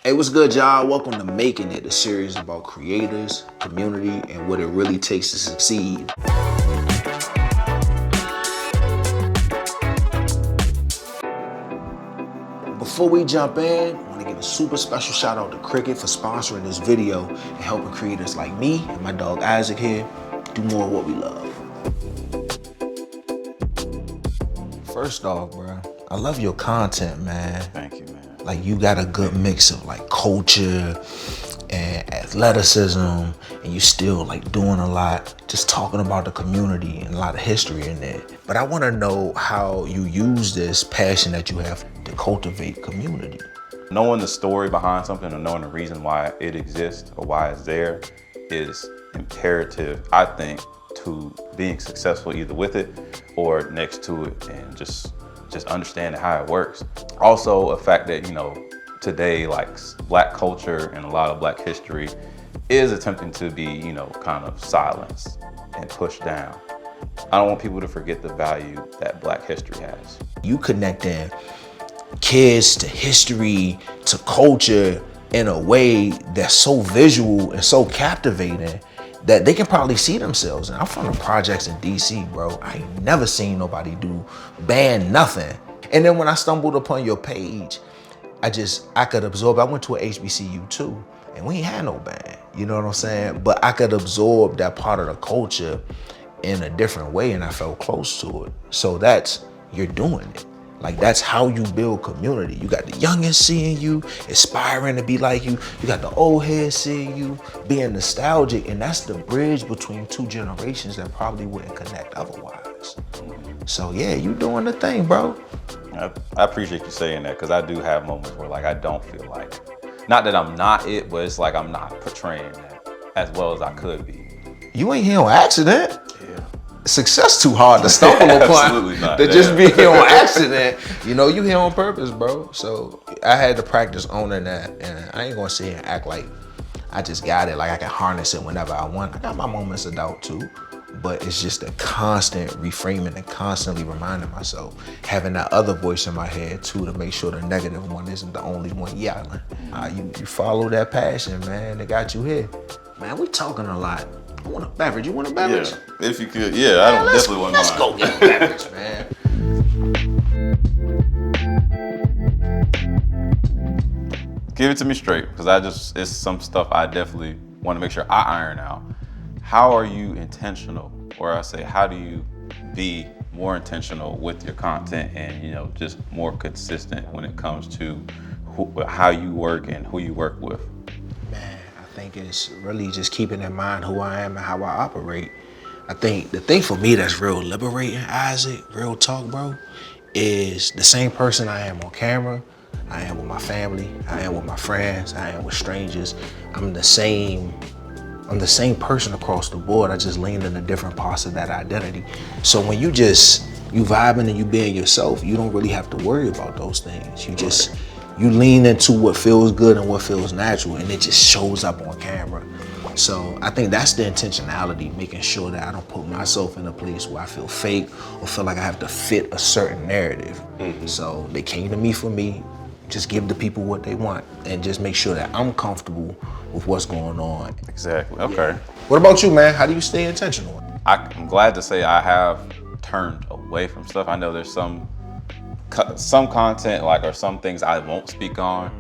Hey, what's good, y'all? Welcome to Making It, the series about creators, community, and what it really takes to succeed. Before we jump in, I want to give a super special shout out to Cricket for sponsoring this video and helping creators like me and my dog Isaac here do more of what we love. First off, bro, I love your content, man. Thank you, man. Like, you got a good mix of like culture and athleticism, and you still like doing a lot, just talking about the community and a lot of history in there. But I want to know how you use this passion that you have to cultivate community. Knowing the story behind something or knowing the reason why it exists or why it's there is imperative, I think, to being successful either with it or next to it, and just understanding how it works. Also, a fact that, you know, today, like, Black culture and a lot of Black history is attempting to be, you know, kind of silenced and pushed down. I don't want people to forget the value that Black history has. You connecting kids to history, to culture in a way that's so visual and so captivating that they can probably see themselves. And I'm from the projects in DC, bro. I ain't never seen nobody do band nothing. And then when I stumbled upon your page, I could absorb. I went to a HBCU too, and we ain't had no band, you know what I'm saying? But I could absorb that part of the culture in a different way, and I felt close to it. So you're doing it. Like, that's how you build community. You got the youngins seeing you, aspiring to be like you. You got the old heads seeing you, being nostalgic. And that's the bridge between two generations that probably wouldn't connect otherwise. So yeah, you doing the thing, bro. I appreciate you saying that, because I do have moments where, like, I don't feel like, not that I'm not it, but it's like I'm not portraying that as well as I could be. You ain't here on accident. Yeah. Success too hard to stumble upon. Absolutely not. To just be here on accident. You know, you here on purpose, bro. So I had to practice owning that, and I ain't gonna sit here and act like I just got it, like I can harness it whenever I want. I got my moments of doubt too, but it's just a constant reframing and constantly reminding myself, having that other voice in my head too, to make sure the negative one isn't the only one yelling. You follow that passion, man, that got you here. Man, we talking a lot. I want a beverage. You want a beverage? Yeah, if you could. Yeah, I don't definitely want mine. Let's go get a beverage, man. Give it to me straight, because it's some stuff I definitely want to make sure I iron out. How are you intentional, or I say, how do you be more intentional with your content and, you know, just more consistent when it comes to how you work and who you work with? Man, I think it's really just keeping in mind who I am and how I operate. I think the thing for me that's real liberating, Isaac, real talk, bro, is the same person I am on camera, I am with my family, I am with my friends, I am with strangers. I'm the same person across the board. I just lean into different parts of that identity. So when you vibing and you being yourself, you don't really have to worry about those things. You lean into what feels good and what feels natural, and it just shows up on camera. So I think that's the intentionality, making sure that I don't put myself in a place where I feel fake or feel like I have to fit a certain narrative. Mm-hmm. So they came to me for me. Just give the people what they want and just make sure that I'm comfortable with what's going on. Exactly. Okay. Yeah. What about you, man? How do you stay intentional? I'm glad to say I have turned away from stuff. I know there's some content, like, or some things I won't speak on,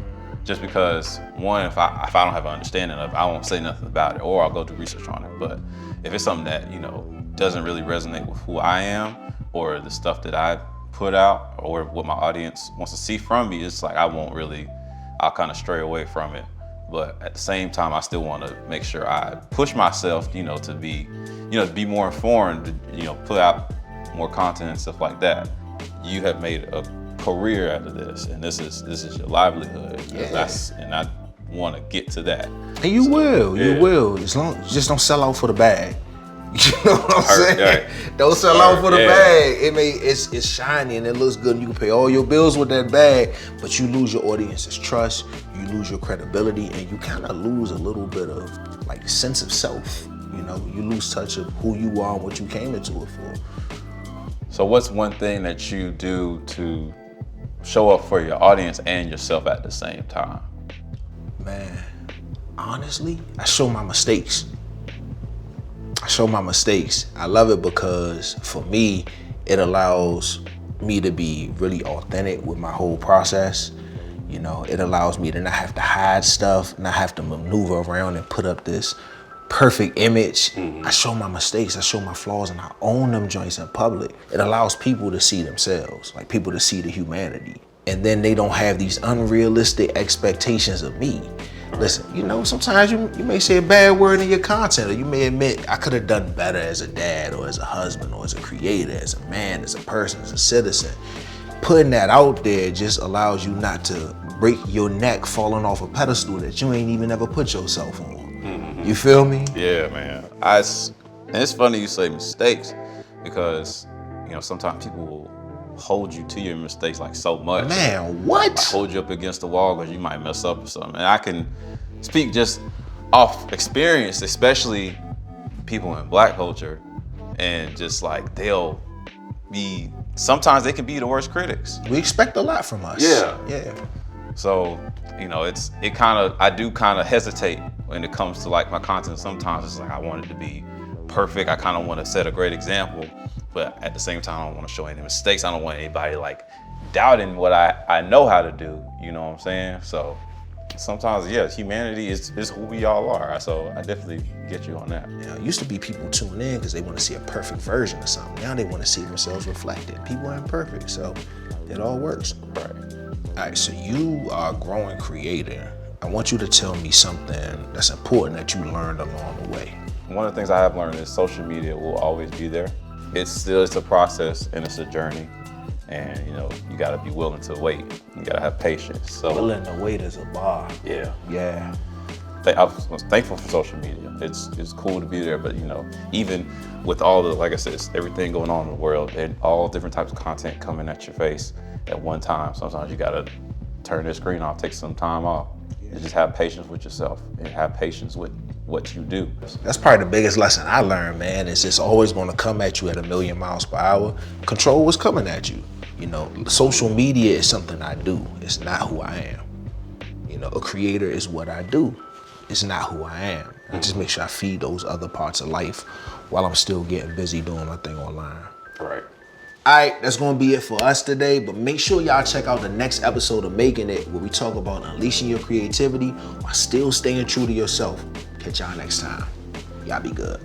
just because, one, if I don't have an understanding of it, I won't say nothing about it, or I'll go do research on it. But if it's something that, you know, doesn't really resonate with who I am or the stuff that I put out or what my audience wants to see from me, it's like I'll kind of stray away from it. But at the same time, I still want to make sure I push myself, you know, to be more informed, you know, put out more content and stuff like that. You have made a career out of this, and this is your livelihood. Yeah. And I want to get to that. And you will. As long as you just don't sell out for the bag. You know what I'm saying? Right. Don't sell out for the bag. It's shiny and it looks good, and you can pay all your bills with that bag, but you lose your audience's trust, you lose your credibility, and you kind of lose a little bit of like sense of self. You know, you lose touch of who you are and what you came into it for. So what's one thing that you do to show up for your audience and yourself at the same time? Man, honestly, I show my mistakes. I love it because for me, it allows me to be really authentic with my whole process. You know, it allows me to not have to hide stuff, not have to maneuver around and put up this perfect image. I show my mistakes, I show my flaws, and I own them joints in public. It allows people to see themselves, like people to see the humanity. And then they don't have these unrealistic expectations of me. Listen, you know, sometimes you may say a bad word in your content, or you may admit I could have done better as a dad or as a husband or as a creator, as a man, as a person, as a citizen. Putting that out there just allows you not to break your neck falling off a pedestal that you ain't even ever put yourself on. You feel me? Yeah, man. And it's funny you say mistakes because, you know, sometimes people will hold you to your mistakes like so much. Man, what? Like hold you up against the wall because you might mess up or something. And I can speak just off experience, especially people in Black culture, and just like sometimes they can be the worst critics. We expect a lot from us. Yeah. So, you know, I do kind of hesitate when it comes to like my content. Sometimes it's like I want it to be perfect. I kind of want to set a great example, but at the same time, I don't want to show any mistakes. I don't want anybody like doubting what I know how to do. You know what I'm saying? So sometimes, yeah, humanity is who we all are. So I definitely get you on that. Yeah, it used to be people tune in because they want to see a perfect version of something. Now they want to see themselves reflected. People aren't perfect, so it all works. Right. All right, so you are a growing creator. I want you to tell me something that's important that you learned along the way. One of the things I have learned is social media will always be there. It's a process and it's a journey. And you know, you gotta be willing to wait. You gotta have patience. So Willing to wait is a bar. yeah. Yeah. I'm thankful for social media. It's cool to be there, but you know, even with all the, like I said, everything going on in the world and all different types of content coming at your face at one time, sometimes you gotta turn the screen off, take some time off, and just have patience with yourself and have patience with what you do. That's probably the biggest lesson I learned, man, is it's always gonna come at you at 1,000,000 miles per hour. Control what's coming at you. You know, social media is something I do. It's not who I am. You know, a creator is what I do. It's not who I am. I just make sure I feed those other parts of life while I'm still getting busy doing my thing online. Right. All right, that's gonna be it for us today, but make sure y'all check out the next episode of Making It, where we talk about unleashing your creativity while still staying true to yourself. Catch y'all next time. Y'all be good.